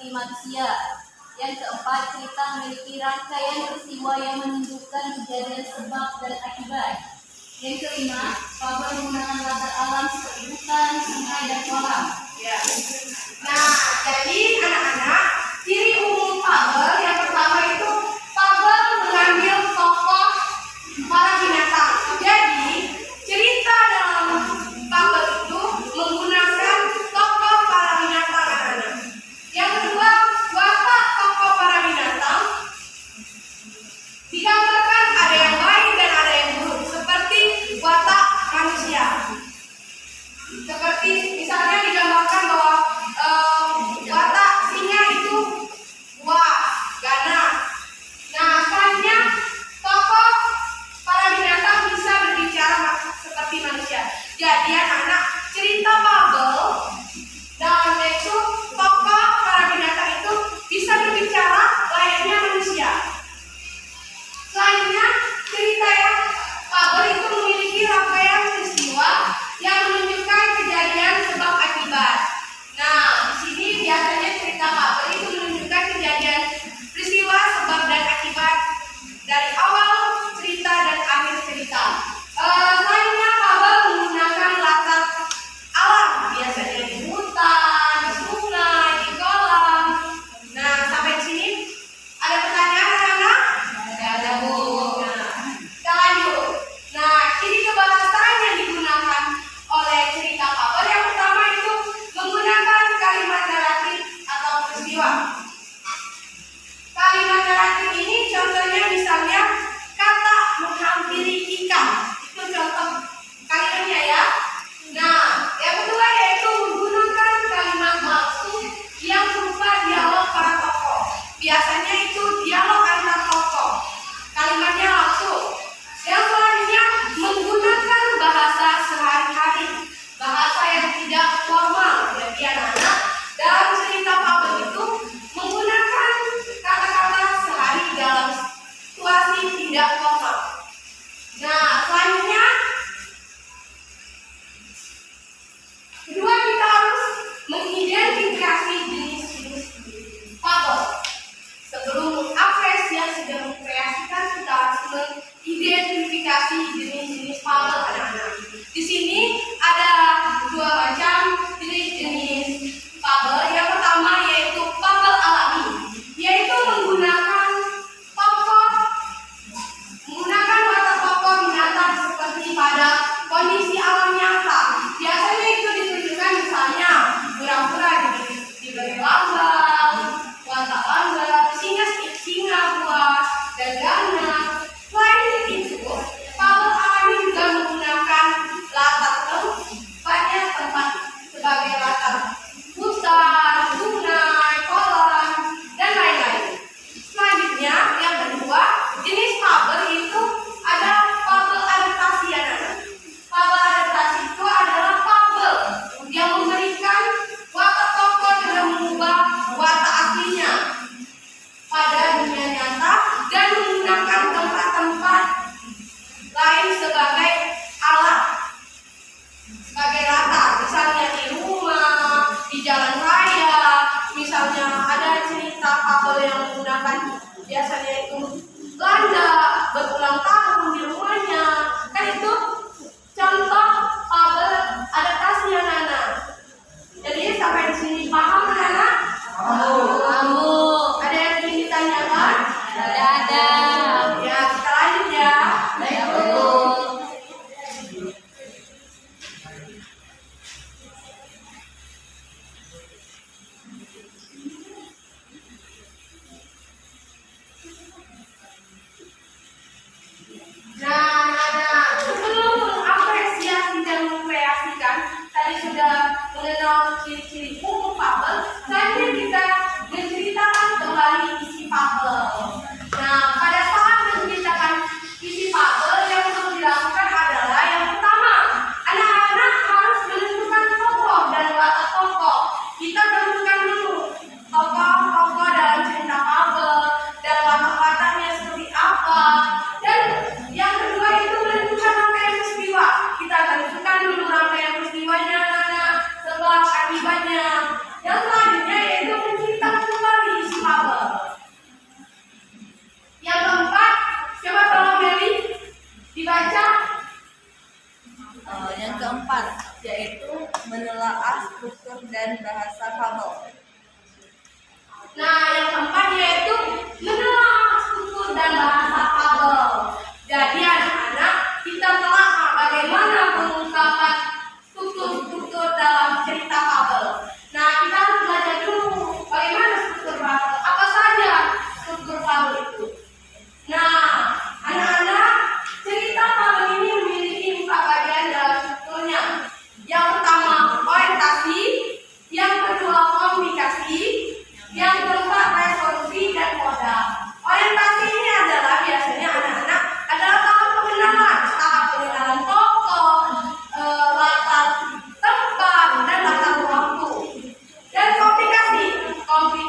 seperti manusia. Yang keempat, cerita memiliki rangkaian peristiwa yang menunjukkan kejadian sebab dan akibat. Yang kelima, fabel menggunakan latar alam seperti hutan, sungai, dan kolam. Ya. Nah, jadi anak-anak, ciri umum fabel yang pertama itu fabel mengambil tokoh para binatang. Jadi cerita dalam fabel itu menggunakan tokoh para binatang, anak-anak. Yang kedua, watak tokoh para binatang digambarkan ada yang baik dan ada yang buruk, seperti watak manusia. Seperti misalnya digambarkan bahwa watak singa itu buas, ganas. Nah, selanjutnya tokoh para binatang bisa berbicara seperti manusia. Jadi anak-anak, cerita fabel dalam itu tokoh para binatang itu bisa berbicara layaknya manusia. Selanjutnya, cerita yang fabel itu memiliki rangkaian peristiwa yang menunjukkan kejadian sebab akibat. Nah, di sini biasanya cerita fabel itu menunjukkan kejadian peristiwa sebab dan akibat dari awal cerita dan akhir cerita. Selanjutnya fabel menggunakan latar alam, biasanya di hutan, di sungai, di kolam. Nah, sampai di sini ada pertanyaan, anak-anak? Ada, Bu. Nah, kita lanjut. Nah, ciri kebahasaan yang digunakan oleh cerita fabel yang pertama itu menggunakan kalimat naratif atau peristiwa. Kalimat naratif ini contohnya misalnya kata menghampiri ikan. Itu contoh kalimatnya ya. Nah, yang kedua yaitu menggunakan kalimat langsung yang berupa dialog para tokoh. Biasanya itu dialog antar tokoh. Kalimatnya langsung. Yang selanjutnya menggunakan bahasa sehari-hari, bahasa yang tidak formal. Jadi anak-anak, dalam cerita fabel itu menggunakan kata-kata sehari dalam situasi tidak formal. Nah, selanjutnya kedua, kita harus mengidentifikasi jenis-jenis fabel. Sebelum mengapresiasi dan mengkreasikan, kita harus mengidentifikasi jenis-jenis fabel, anak-anak. Di sini ada dua macam jenis-jenis fabel. Yang pertama yaitu fabel alami, yaitu menggunakan watak tokoh binatang seperti pada kondisi alam nyata. Biasanya itu ditunjukkan misalnya kura-kura diberi lambang, watak lambang, singa buas, dan ganas. Selain itu, fabel alami juga menggunakan latar tempatnya tempat sebagai latar hutan, sungai, kolam, dan lain-lain. Selanjutnya, yang kedua, jenis fabel itu ada fabel adaptasi, anak-anak. Fabel adaptasi itu adalah fabel yang memberikan watak tokoh dengan mengubah watak aslinya pada dunia nyata dan menggunakan tempat-tempat lain sebagai alat, sebagai latar. Misalnya di rumah, di jalan raya. Misalnya ada cerita fabel yang menggunakan biasanya itu Belanda berulang tahun di rumahnya. Kan itu contoh fabel adaptasi, anak-anak. Jadi sampai di sini paham, anak-anak? Ada yang ingin ditanyakan? Ada. Ya, kita lanjut ya. Baik, Bu.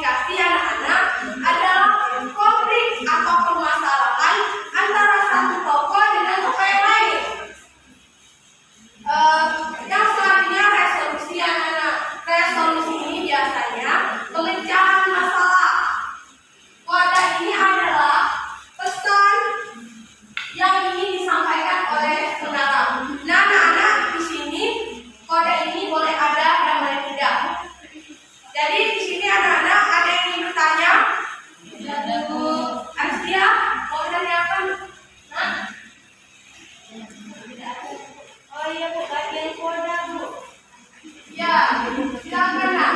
komunikasi anak-anak adalah konflik atau permasalahan antara satu tokoh dengan tokoh yang lain. Yang selanjutnya resolusi anak-anak. Resolusi ini biasanya pemecahan masalah. Kode ini adalah pesan yang ingin disampaikan oleh pengarang. Nah, anak-anak di sini kode ini boleh ada dan boleh tidak. Jadi di sini anak-anak ada yang ingin bertanya? Ada Bu. Asia, mau bertanya apa? Nah? Oh iya Bu, bagian kode Bu. Ya, silakan Nak.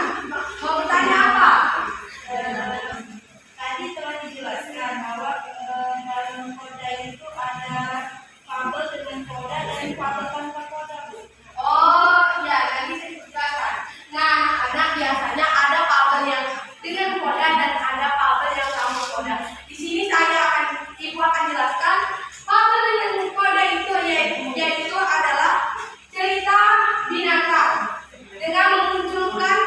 Mau bertanya apa? Tadi telah dijelaskan bahwa dalam kode itu ada fabel dengan kode dan fabel tanpa kode Bu. Oh, ya, nanti saya jelaskan. Nah, anak biasanya ada fabel yang dengan kode dan ada fabel yang tanpa kode. Di sini Ibu akan jelaskan fabel dengan kode itu yaitu adalah cerita binatang dengan memunculkan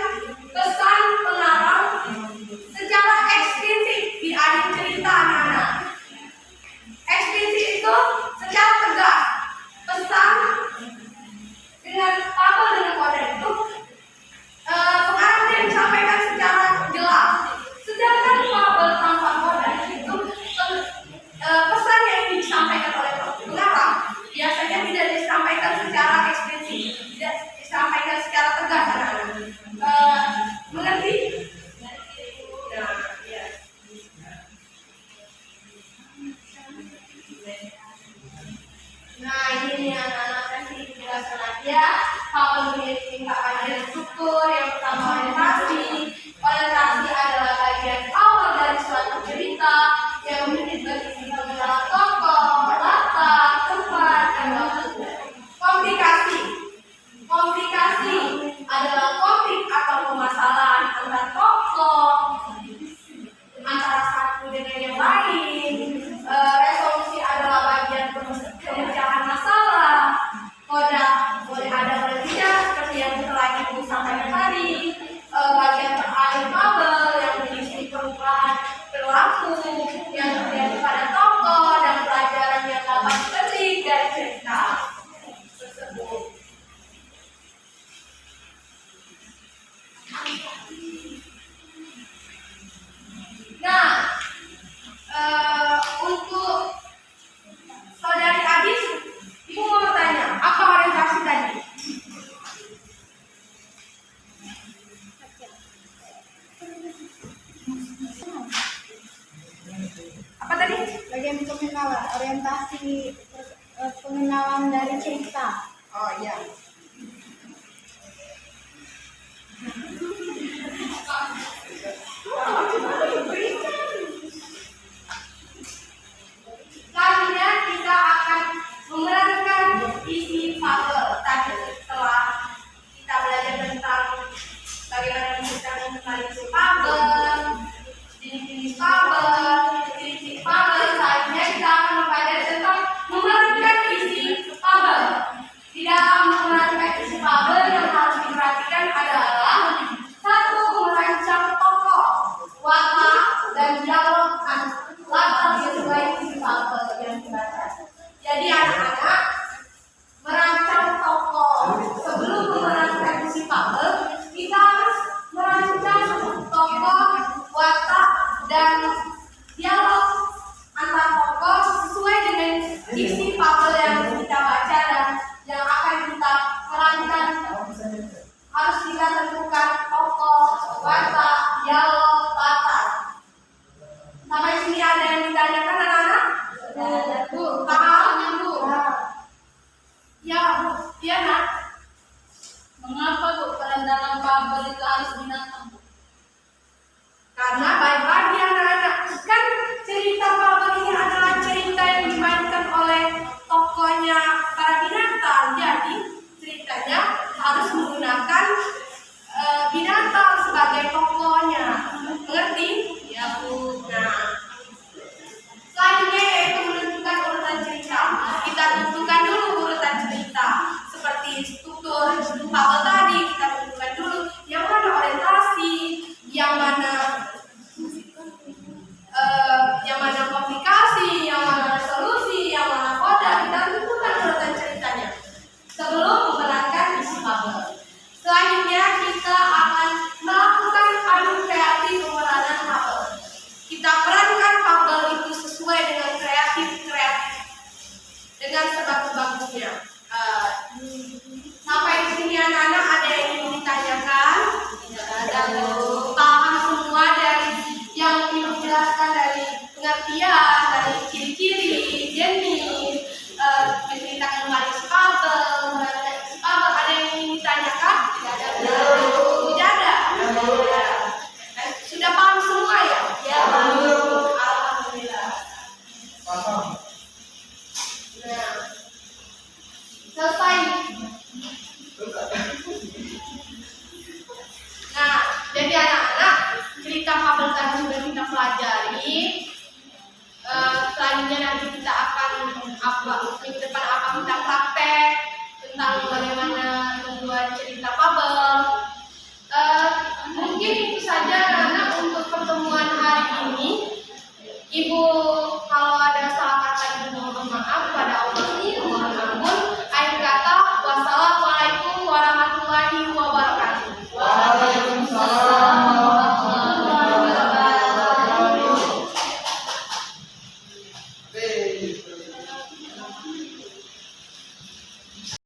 pesan pengarang secara eksplisit di akhir cerita anak-anak. Eksplisit itu secara tegas. Pesan dengan fabel dengan kode itu pengarang dia disampaikan secara jelas. Sedangkan fabel tanpa kode itu pesan yang ingin disampaikan oleh pengarang biasanya tidak disampaikan secara eksplisit, tidak disampaikan secara tegas anak-anak. Mengerti? Nah, ya. Nah, ini nih anak-anak kasih penjelasan aja. Fabel memiliki tingkatan dan struktur. Yang pertama orientasi. Orientasi adalah bagian awal dari suatu cerita yang memiliki penjelasan tokoh, latar, tempat, dan waktu. Komplikasi. Komplikasi adalah konflik atau permasalahan antara tokoh, antara satu dengan yang lain. Resolusi adalah bagian pemecahan masalah. Kode boleh ada boleh tidak seperti yang telah Ibu sampaikan tadi. Bagian terakhir fabel yang berisi perubahan perilaku yang terjadi pada tokoh dan pelajaran yang dapat dipetik dari cerita tersebut. Nah, untuk saudari Adis, Ibu mau bertanya, apa orientasi tadi? Apa tadi? Bagian pengenalan, orientasi pengenalan dari cerita. Oh iya. Selanjutnya kita akan menerangkan isi fabel. Tadi setelah kita belajar tentang bagaimana kita mengenali isi fabel, jenis-jenis fabel, ciri-ciri fabel, selanjutnya kita akan mempelajari tentang menerangkan isi fabel. Di dalam menerangkan isi fabel yang harus diperhatikan adalah satu, merancang tokoh, watak, dan dialog latar sesuai isi fabel yang dibaca. Jadi anak-anak merancang tokoh. Sebelum menerangkan isi fabel, kita harus merancang tokoh, watak, dan dialog antar tokoh sesuai dengan isi fabel yang kita baca dan yang akan kita perankan. Harus kita tentukan tokoh, watak, dialog, latar. Sampai sini ada yang ditanyakan anak-anak? Bu, paham Bu? Ya, Bu. Iya, Nak. Mengapa Bu peran dalam fabel itu harus binatang Bu? Karena baik lagi anak-anak pengertian dari ciri-ciri, jenis, menceritakan baris fabel, ada yang ingin ditanyakan? Tidak ada. Sudah paham semua ya? Ya, Alhamdulillah. Nah, selesai. Nah, jadi anak-anak, cerita fabel tadi sudah kita pelajari. Selanjutnya nanti kita akan minggu depan kita praktek tentang bagaimana